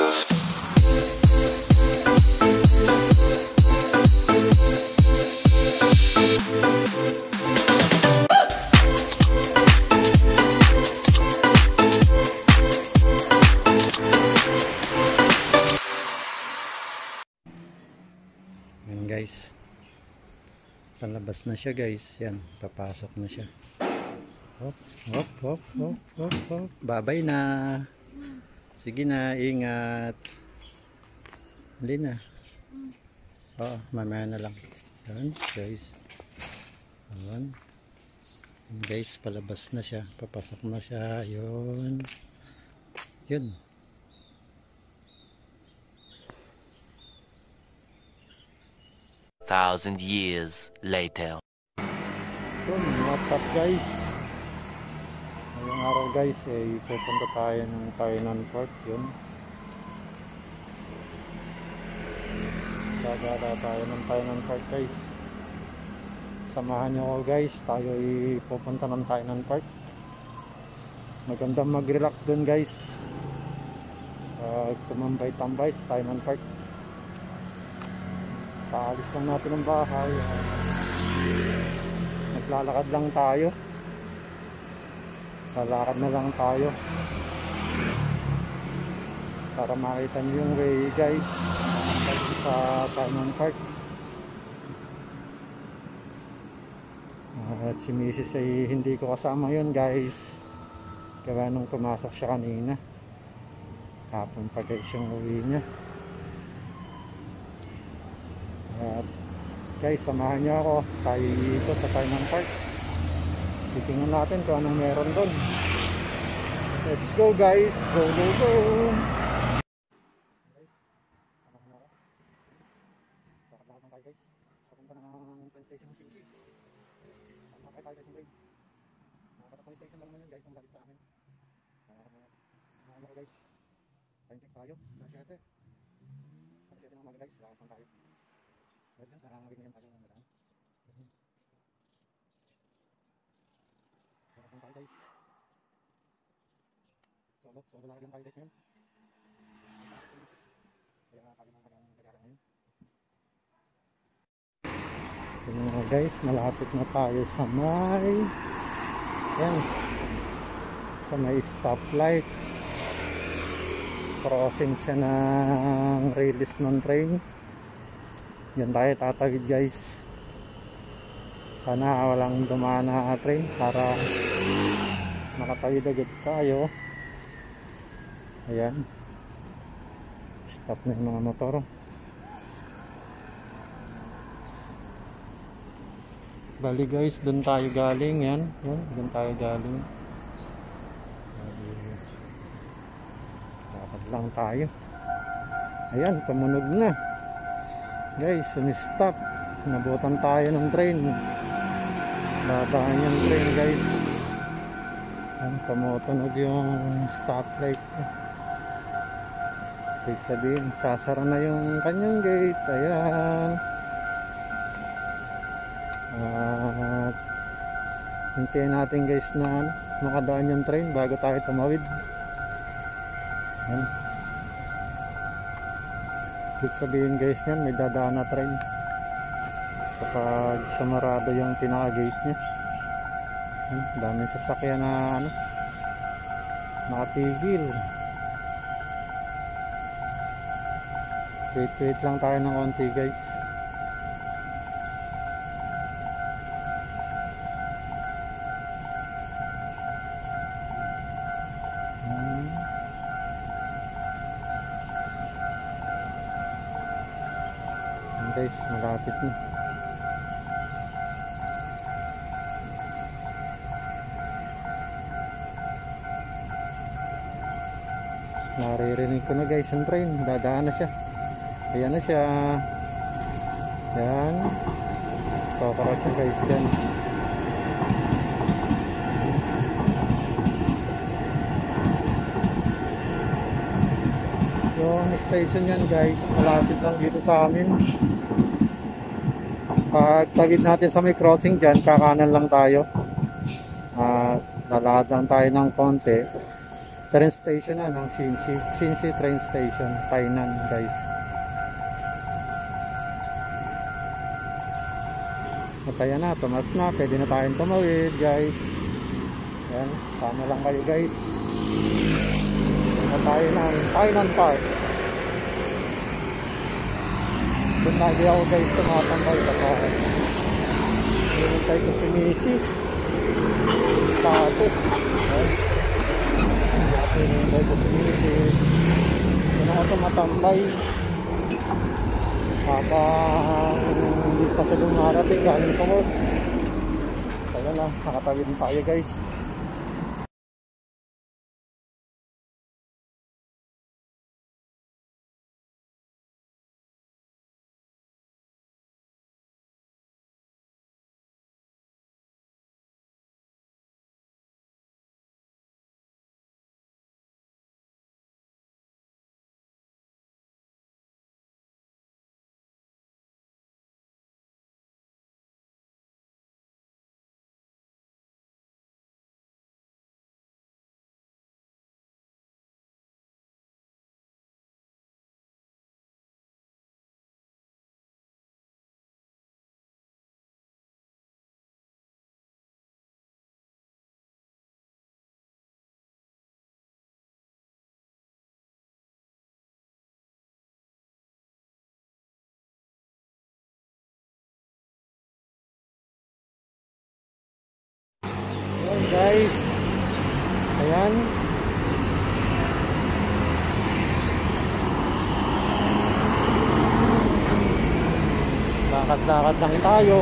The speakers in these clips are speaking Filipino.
Yan guys, palabas na siya guys. Yan, papasok na siya. Hop, hop, hop, hop, hop, hop. Babay na. Sige na, ingat. Hindi na. Oo, mamaya na lang. Yan guys. Yan guys, palabas na siya. Papasok na siya. Yun. Yun. Thousand years later. What's up guys? Ngayong araw guys pupunta tayo ng Tainan Park. Yun, gagala tayo ng Tainan Park guys. Samahan nyo ako guys, tayo pupunta ng Tainan Park. Magandang mag relax dun guys, tumambay-tambay sa Tainan Park. Paalis lang natin ng bahay, naglalakad lang tayo, lalakad na lang tayo para makita nyo yung way guys sa Tainan Park. At si Mrs. ay hindi ko kasama yun guys, kaya nung pumasok siya kanina hapon pa guys yung uwi niya. At guys, samahan niyo ako, tayo dito sa Tainan Park. Titingnan natin kung anong meron doon. Let's go guys, go go go. Guys, samahan niyo ako. Lakad-lakad lang tayo guys, papunta ng train station CC. Sakay tayo guys ng train. Nakakata station lang naman yun guys, ang galit sa amin. Samahan niyo ako guys, time check tayo, alas 7. Alas 7 ng umaga guys, lakad lang tayo. Sa ngayon tayo ng marami. Sarap lang tayo guys. Solo lang tayo guys ngayon. Kaya kami ng kagara ngayon. Ito mga guys, malapit na tayo sa may stoplight. Crossing siya ng release ng train. Yan tayo tatawid guys. Sana walang dumaan na train para makatawid agad tayo. Ayan, stop na yung mga motor. Bali guys, dun tayo galing. Yan, dun tayo galing. Lakad lang tayo. Ayan, tumunog na guys, sumistop. Nabutan tayo ng train. Babaan yung train guys. Tumutunog yung stoplight. Ibig sabihin, sasara na yung kanyang gate. Ayan. At hintayin natin guys na makadaan yung train bago tayo tumawid. Ayan. Ibig sabihin guys niyan, may dadaan na train kapag samarado yung pinaka-gate nya. Daming sasakyan na nakatigil. Wait lang tayo ng konti guys. Guys, malapit na. Naririnig ko na guys ang train, dadaan na siya. Ayan na siya. Yan, paparat siya guys dyan. Yung station yan guys, malapit lang dito sa amin. Pagtawid natin sa may crossing dyan, kakanan lang tayo. Lalakad lang tayo ng konti. Train station na ng Sinsi. Sinsi train station, Tainan guys. At ayan na, tumas na. Pwede na tayong tumawid guys. Ayan, sama lang kayo guys. At tayo ng Tainan Park. Doon lagi ako guys tumatambay kasi hinintay ko si Mrs. Tato. Hinintay ko si Mrs. Doon ako tumatambay habang hindi pa siya dumarating galing sa work. Kaya na, nakatawid tayo guys. Ayan guys, ayan, lakad-lakad lang tayo.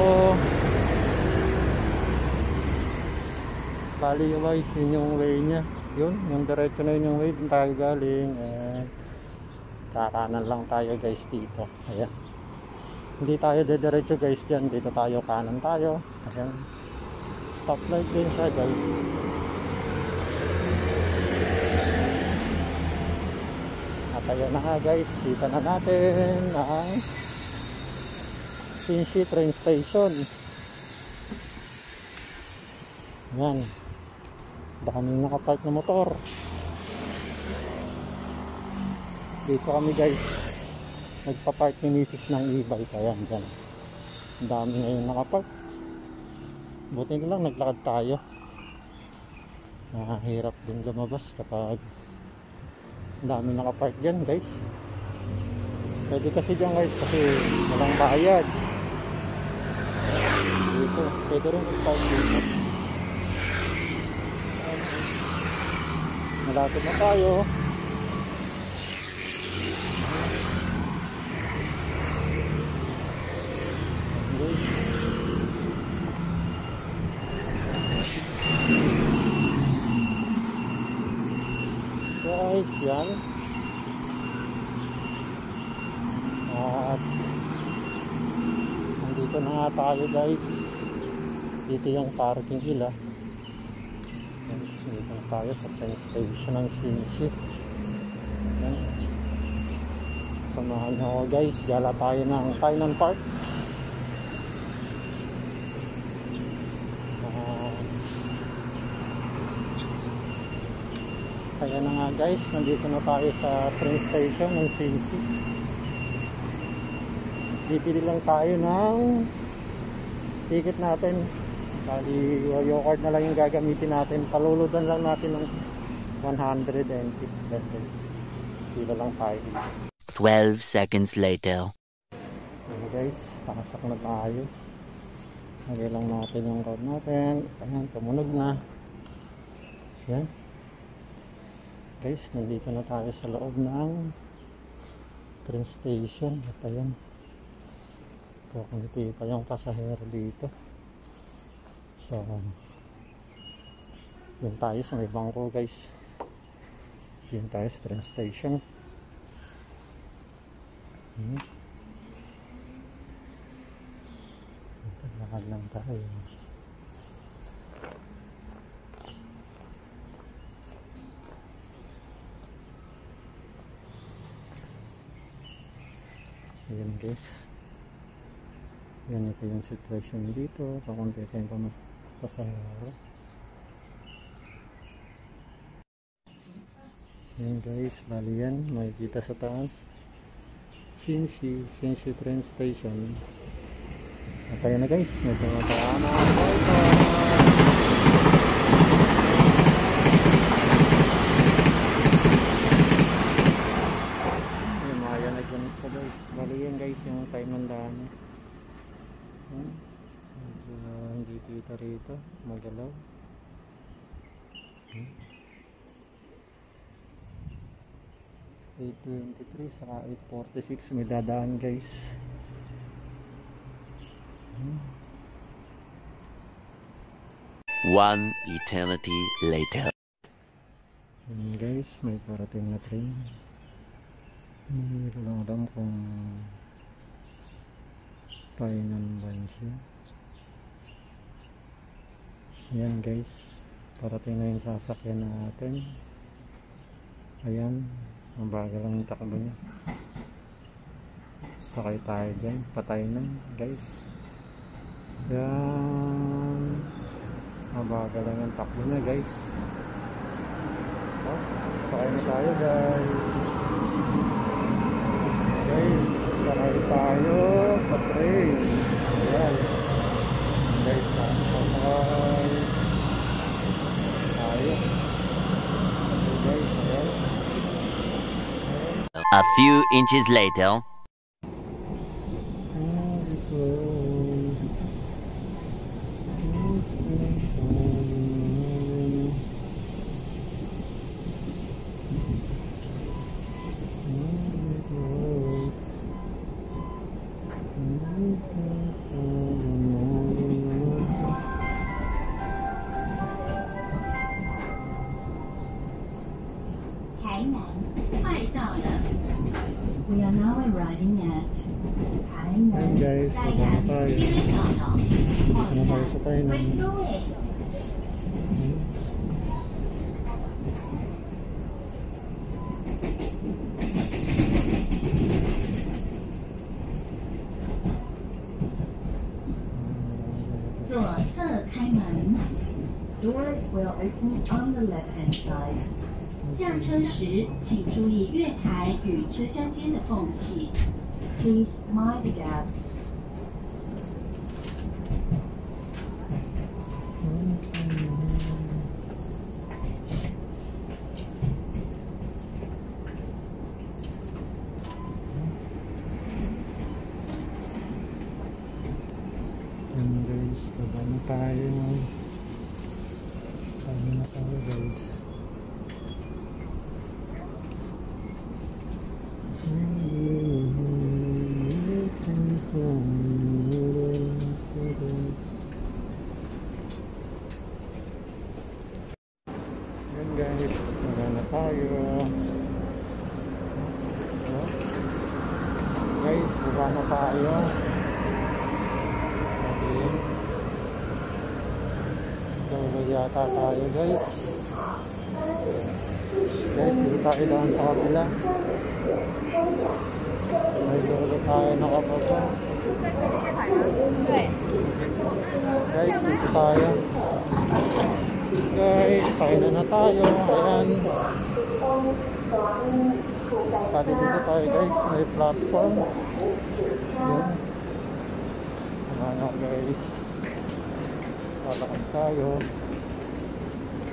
Bali guys, yun yung way nya, yun, yung diretso na yun yung way dun tayo galing. Kakanan lang tayo guys dito. Ayan, hindi tayo dediretso guys dyan, dito tayo, kanan tayo. Ayan, stoplight din siya guys. At ayan na nga guys, kita na natin ang Sinsi train station. Ayan, daming nakapark na motor dito. Kami guys nagpa-park ni Mrs. ng e-bike. Ayan dyan, dami ngayon nakapark. Buti na lang naglakad tayo. Mahirap din lumabas kapag dami nakapark dyan guys. Pwede kasi dyan guys kasi walang bayad dito. Pwede rin mag-park dito. Malapit na tayo. Guys, yan. At nandito na nga tayo guys. Dito yung parking nila. Dito na tayo sa train station ng Sinsi. Yan. Samahan nyo ako guys, gala tayo ng Tainan Park. Kaya na nga guys, nandito na tayo sa train station ng Sinsi. Bibili lang tayo ng ticket natin. Bali, Yo-card na lang yung gagamitin natin. Paluludan lang natin ng 150 pesos. Pila lang tayo dito. 12 seconds later. Okay guys, pasok na tayo. Lagay lang natin yung card natin. Ayan, tumunog na. Ayan. Guys, nandito na tayo sa loob ng train station. At ayan, kukunti pa yung pasahero dito. So, yun tayo sa may bangko guys. Yun tayo sa train station. Lakad lang tayo. Ayan guys, yan, ito yung situation dito. Kakunti tayong pasahero. Yan guys, bali yan, makikita sa taas. Shinshi train station. At ayan na guys, may tumataan na ako ito. Yung mga yan nagganit pa guys. Bali yan guys, yung time ng daan. Medyo hindi kita rito, magalaw. 8:23 saka 8:46 may dadaan guys. One eternity later. Guys, may parating na train. Hindi ko lang alam kung painan ba siya. Ayan guys, parating na yung sasakyan natin. Ayan, mabagal lang yung takbo niya. Sakay tayo dyan, patay na guys. Ayan, mabagal lang yung takbo niya guys. Oh, sakay na tayo guys. Guys, sakay tayo sa train. Ayan guys, sakay tayo. Okay guys, ayan. A few inches later. We are now arriving at Ayan guys, magana tayo. Ano tayo sa Tainan? Doors will open on the left-hand side. 下车时，请注意月台与车厢间的缝隙。Please mind the gap. Ayan guys, baba na tayo. Baba na tayo guys. Ayan guys, baba na tayo. Guys, baba na tayo. Dawag yata tayo guys. Guys, hindi tayo daan sa kapila. May dawag tayo nakapapa. Guys, dito tayo. Guys, tayo na tayo. Ayan. Tadi dito tayo guys. May platform. Ayan. Ano guys. Lalakad tayo.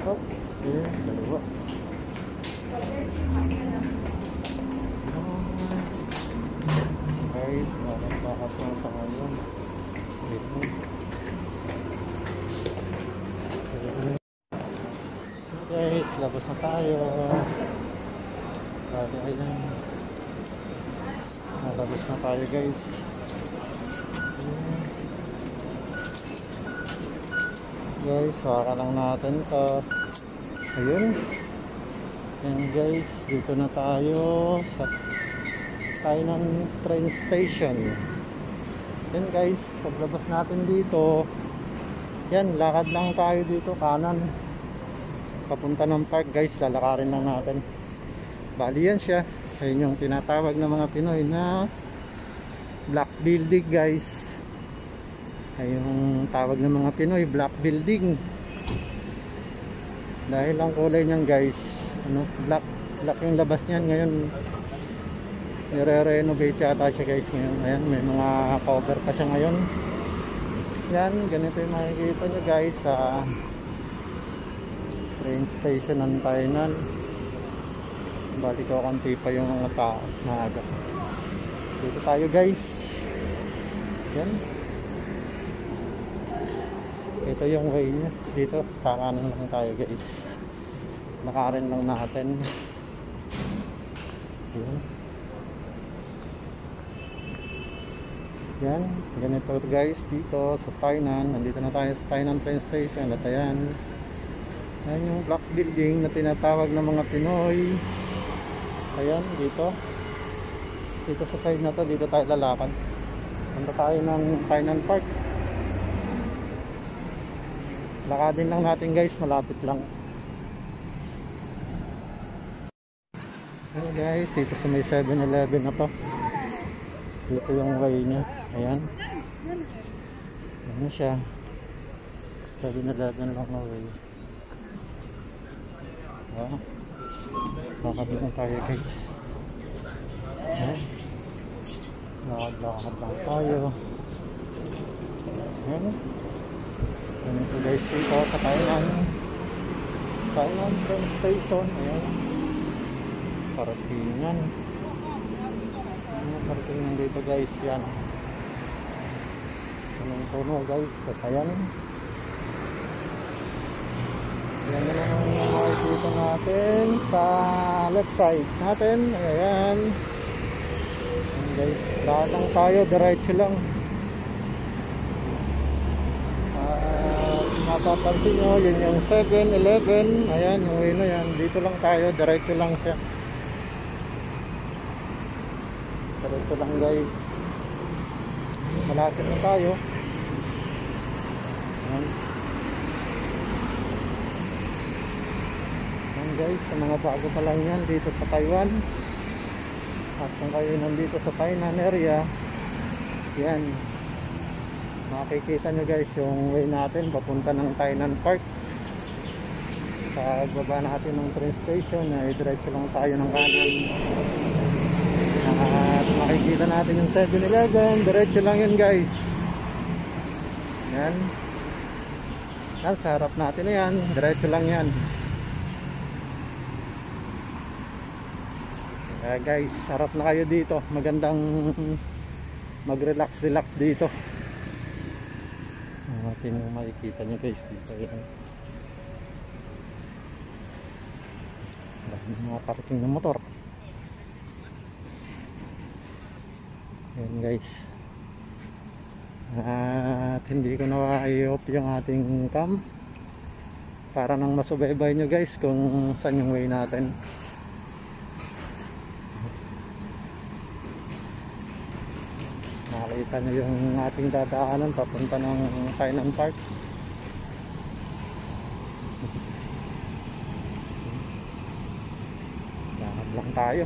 Oh, okay, dalawa. Guys, nalakas na tayo. Dito. Guys, labas na tayo. Kaya ayan. Nalabas na tayo guys. Guys, saka lang natin ito. Ayun. Ayan guys, dito na tayo sa Tainan train station. Ayan guys, paglabas natin dito, yan, lakad lang tayo dito kanan papunta ng park guys, lalakarin lang natin. Bali yan siya. Ayun yung tinatawag ng mga Pinoy na black building guys. Ay yung tawag ng mga Pinoy, black building. Dahil ang kulay niyan guys, ano, black Black yung labas niyan. Ngayon nire-renovate yata siya guys ngayon. Ayan, may mga cover pa siya ngayon. Yan, ganito yung makikita nyo guys sa train station ng Tainan. Bali ko konti pa yung mga tao na aga. Dito tayo guys. Yan. Ito yung way niya. Dito, kakanan lang tayo guys. Nakarin lang natin. Yan. Yan. Ganito guys dito sa Tainan. Nandito na tayo sa Tainan train station. At ayan. Ayan yung black building na tinatawag ng mga Pinoy. Ayan, dito. Dito sa side na to, dito tayo lalakad. Punta tayo ng Tainan Park. Lakadin lang natin guys, malapit lang. Ayan guys, dito sa may 7-Eleven na to. Dito yung way niya. Ayan. Ayan siya. 7-Eleven lang na way. Ayan. Lakad lang tayo guys. Ayan. Lakad lang tayo. Ayan. Ganito guys dito sa Tainan train station. Ayan. Paratingan. Paratingan dito guys. Yan. Anong tono guys sa Ayan. Yan na lang ang makikita natin sa left side natin. Ayan. Ayan guys. Lahat lang tayo. Diretso lang. Mapapansin nyo, yun yung 7-Eleven. Ayan, yung way na yan. Dito lang tayo. Diretso lang siya. Diretso lang guys. Malapit na tayo. Ayan. Ayan guys, sa mga bago pa lang yan dito sa Taiwan. At kung kayo nandito sa Tainan area, yan, makikita nyo guys yung way natin papunta ng Tainan Park. Sa baba natin ng train station ay diretso lang tayo ng kanan. At makikita natin yung 7-Eleven. Diretso lang yun guys. Yan. Yan, sa harap natin na yan. Diretso lang yan. Kaya guys, harap na kayo dito. Magandang mag-relax dito. Natin yung makikita nyo guys dito. Yan. Mga parking ng motor. Yan guys. At hindi ko na i-off yung ating cam para nang masubaybay nyo guys kung saan yung way natin. Nakita nyo yung ating dadaanan papunta ng Tainan Park. Lakad lang tayo.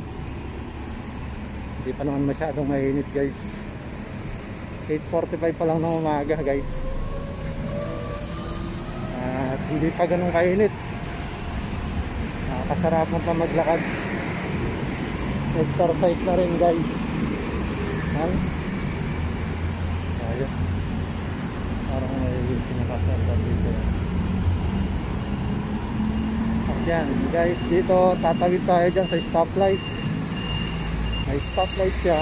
Hindi pa naman masyadong mainit guys. 8:45 pa lang ng umaga guys. At hindi pa ganun kainit. Nakakasarap pa maglakad. Exercise na rin guys. Yan. Ayan. Parang may pinakasarap dito. At yan guys, dito tatawid tayo dyan sa stoplight. May stoplight siya.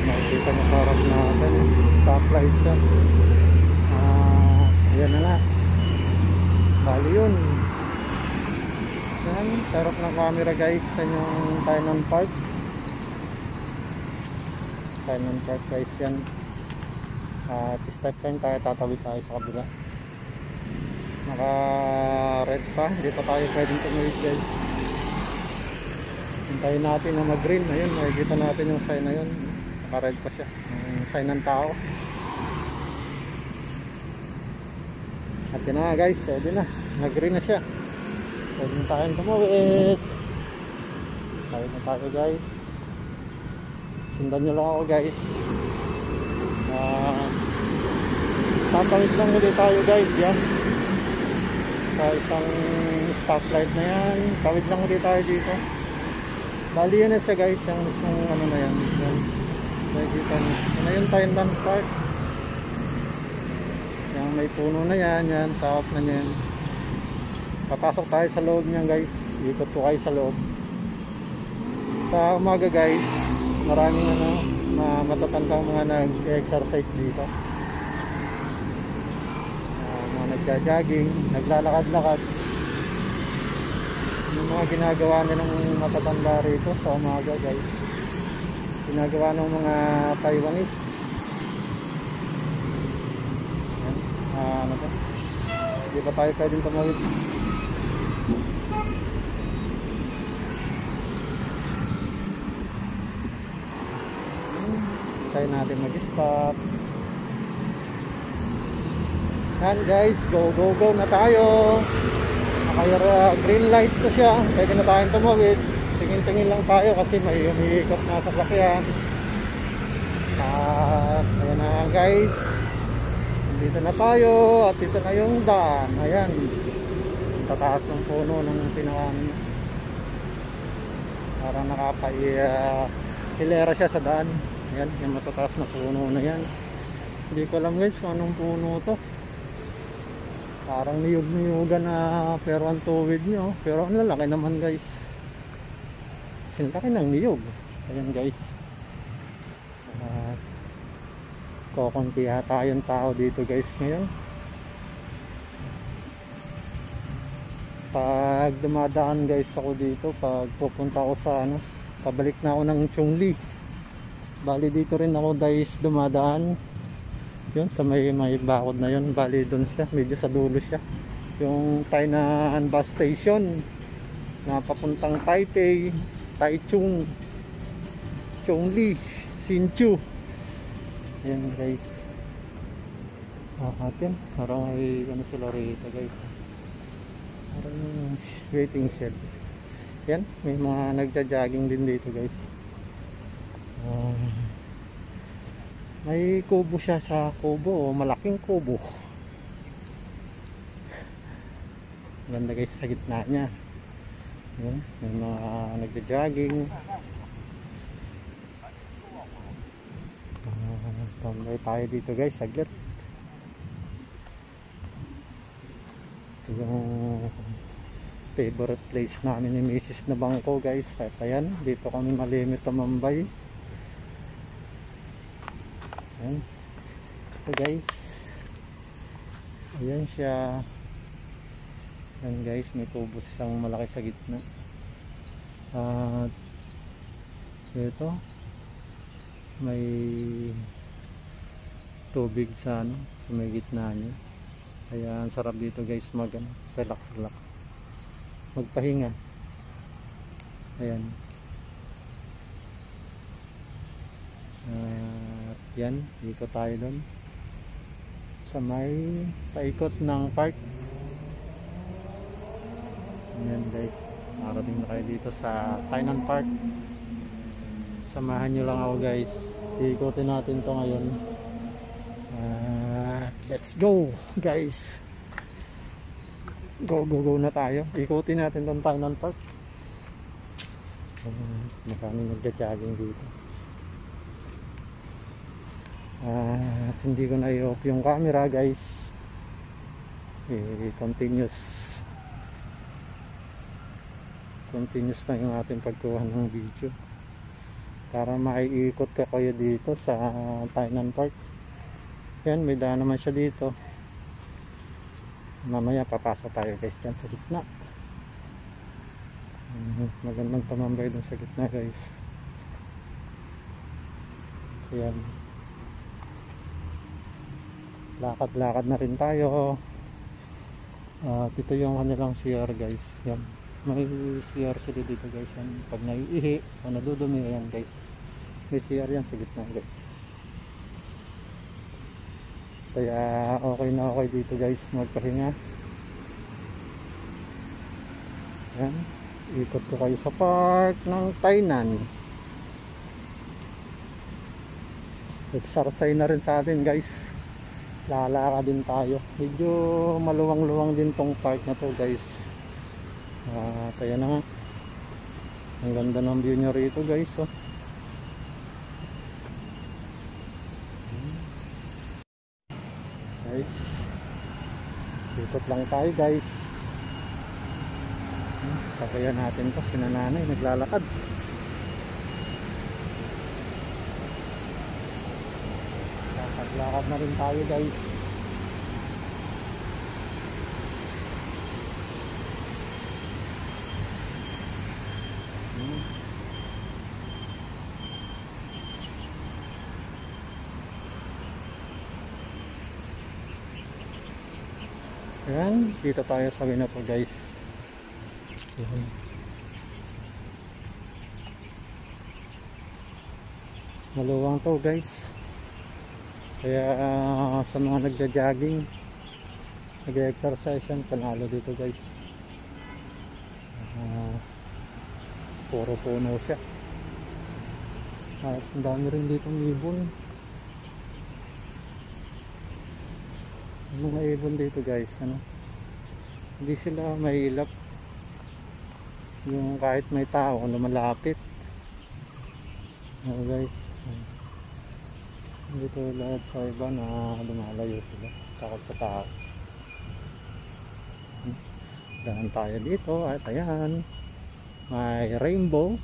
Makikita nyo sa harap natin. Stoplight siya. Ayan na nga. Bali yun. Yan, sarap ng camera guys sa yung Tainan Park. Tainan Park guys yan. At step time tayo, tatawid tayo sa kabila. Naka red pa, hindi pa tayo pwedeng tumawid guys. Hintayin natin na mag green. Ayun, makikita natin yung sign na yun. Naka red pa siya, yung sign ng tao. At yun na guys, pwede na, nag green na siya. Pwede na tayong tumawid. Tawid na tayo guys. Sundan nyo lang ako guys. Tatawid lang ulit tayo guys yan. Sa isang stoplight na yan. Tawid lang ulit tayo dito. Bali yun na siya guys, yung mismong ano na yan. Yan. Nakikita nyo. Yan na yung Thailand Park. Yung may puno na yan, yan, sa off na yan. Papasok tayo sa loob niyan guys. Ikot po kayo sa loob. Sa umaga guys, maraming matatandang mga nag-exercise dito. Mga nagja-jogging, naglalakad-lakad. Yung mga ginagawa nilang matatanda rito sa umaga guys. Ginagawa ng mga Taiwanese. Yan. Ano ba? Hindi pa tayo pwedeng tumawid. Tayo natin mag-stop. Yan guys, go go go na tayo. Naka green lights na siya. Pwede na tayong tumawid. Tingin-tingin lang tayo kasi may umiikot na sasakyan. Ayan na guys. Dito na tayo at dito na yung daan. Ayan. Tataas ng puno ng pinawan. Parang hilera siya sa daan. Ayan, yung matataas na puno na yan. Hindi ko alam guys kung anong puno to. Parang niyog-niyugan na pero ang tuwid nyo. Pero ang lalaki naman guys. Sinlaki ng niyog. Ayan guys. Kokonti yata yung tao dito guys ngayon. Pag dumadaan guys ako dito, pag pupunta ako sa pabalik na ako ng Chongli. Bali dito rin ako guys dumadaan. Yun sa may bakod na yun. Bali doon siya, medyo sa dulo siya. Yung Tainan bus station na papuntang Taipei, Taichung, Chongli, Hsinchu. Ayan guys. Atin, parang may sila rito guys. Parang waiting shed. Yan, may mga nagja-jogging din dito guys. May kubo siya sa kubo, malaking kubo. Ganda guys sa gitna niya. Yan, may mga nagja-jogging. Tambay tayo dito guys, saglit. Ito yung favorite place namin ni Mrs. na bangko guys. At ayan, dito kami malimit tumambay. Ayan. Ito guys. Ayan siya. Ayan guys, may kubo isang malaki sa gitna. At ito may tubig sa may gitna niya. Kaya ang sarap dito guys relax magpahinga. Ayan. Yan, ikot tayo doon sa may paikot ng park. Ayan guys, marating na kayo dito sa Tainan Park. Samahan nyo lang ako guys, ikotin natin to ngayon. Let's go guys, go na tayo. Ikotin natin tong Tainan Park. Maraming nagja-jogging dito. At hindi ko na i-off yung camera guys. Continuous na yung ating pagkuha ng video para maiikot ka kayo dito sa Tainan Park. Yan, may daan naman siya dito. Mamaya papasok tayo guys dyan sa gitna. Magandang tumambay dun sa gitna guys. Yan, lakad-lakad na rin tayo. Ito yung kanilang CR guys. Yan, may CR sila dito guys. Yan, pag naiihi o nadudumi, yan guys, may CR yan sa gitna guys. Kaya okay na okay dito guys magpahinga. Yan, ikot ko kayo sa park ng Tainan. Exercise na rin sa atin guys. Lalaka din tayo. Medyo maluwang-luwang din tong park na to guys. At ayan na nga. Ang ganda ng view nyo rito guys. Oh. Guys, ikot lang tayo guys. Sabayan natin to, si nanay naglalakad. Lakad na rin tayo guys. Ayan, dito tayo sa Binato guys. Ayan. Maluwang to guys. Kaya sa mga nagja-jogging, nag-exercise yan, panalo dito guys. Puro puno siya. At ang dami rin dito ng ibon. Mga ibon dito guys, ano? Hindi sila mahilap. Yung kahit may tao lumalapit. Guys, dito lahat sa iba na lumalayo sila takot sa tao. Dahan tayo dito at ayan may rainbow.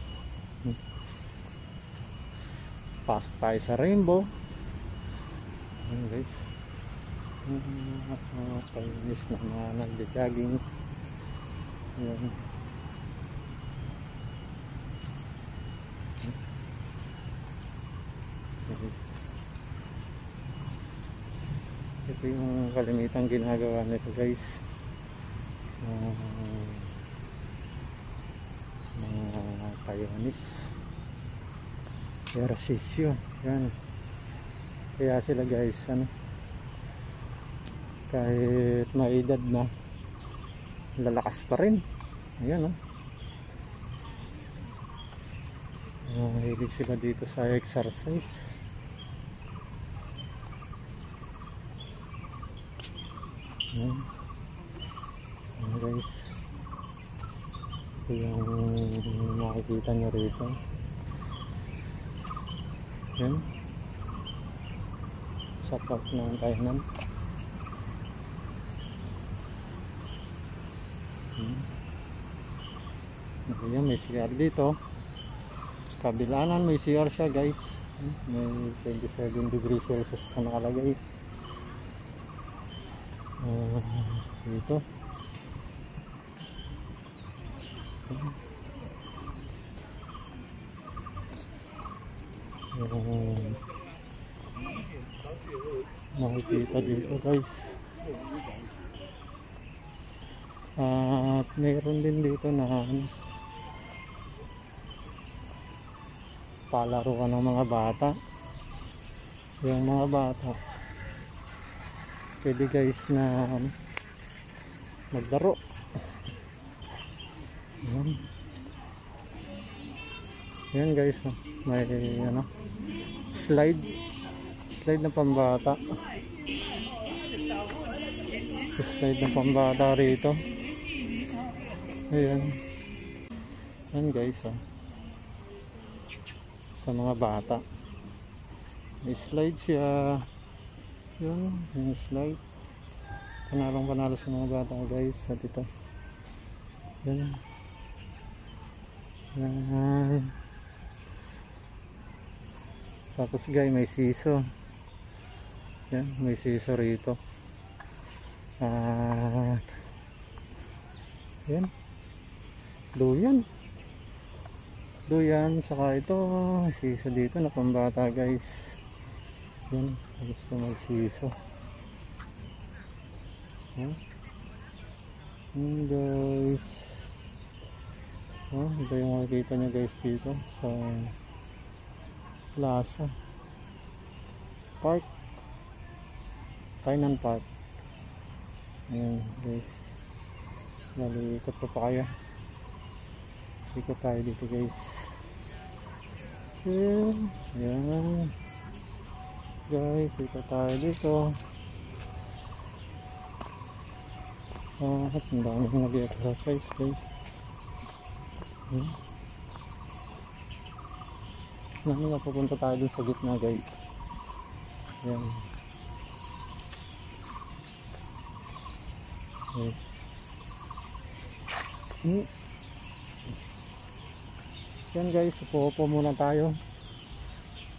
Pasok tayo sa rainbow. Ayan guys, kainis na mga nagja-jogging. Ayan. Ito yung kalimitang ginagawa nito guys, mga Taiwanese ehersisyo. Yan, kaya sila guys ano, kahit may edad na lalakas pa rin. Ayan hilig sila dito sa exercise. Ayan guys, ito yung makikita nyo rito. Ayan, sa park ng Tainan. Ayan, may CR dito. Kabilanan may CR siya guys. May 27 degrees Celsius pa nakalagay. Dito makikita dito guys. At mayroon din dito na palaruan ng mga bata. Yung mga bata pwede guys na maglaro. Yan guys, may slide na pambata. Slide na pambata rito. Ayan guys, sa mga bata may slide siya. Yun, yung slide. Panalo sa mga bata guys. At ito. Yan. Yan. Tapos guys, may siso. Yan, may siso rito. At yan. Duyan. Saka ito, siso dito na pambata guys. Yan, gusto magsiso. Yan guys. Ito yung makikita nyo guys dito sa Plaza Park, Tainan Park. Ayan guys, ikot pa kaya. Ikot tayo dito guys. Ayan guys, ikot tayo dito. At ang dami nag-exercise guys. Hmm. Mamaya pupunta tayo dun sa gitna guys. Yan. Yes. Hmm. Yan guys, upo muna tayo.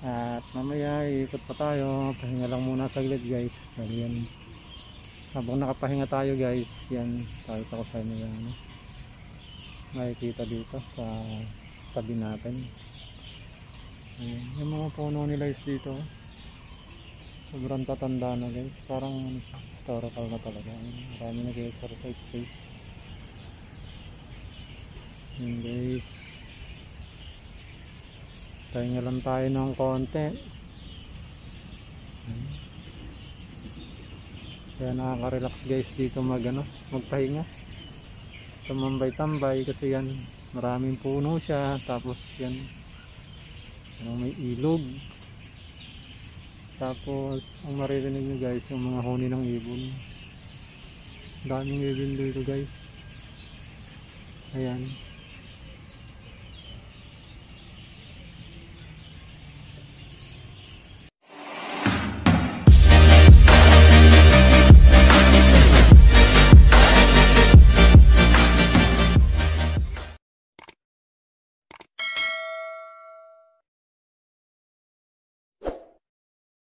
At mamaya ikot pa tayo. Pahinga lang muna saglit guys. Yan. Habang nakapahinga tayo guys, yan, pakita ko sa inyo yan, ano, makikita dito sa tabi natin. Ayan, yung mga puno nila is dito, sobrang tatanda na guys, parang historical na talaga. Marami nag-exercise guys. Ayan guys, pahinga lang tayo ng konti. Ayan. Kaya nakaka-relax guys dito magpahinga. Tumambay-tambay kasi yan, maraming puno siya, tapos yan, may ilog. Tapos ang maririnig nyo guys, yung mga huni ng ibon. Daming ibon dito guys. Ayan.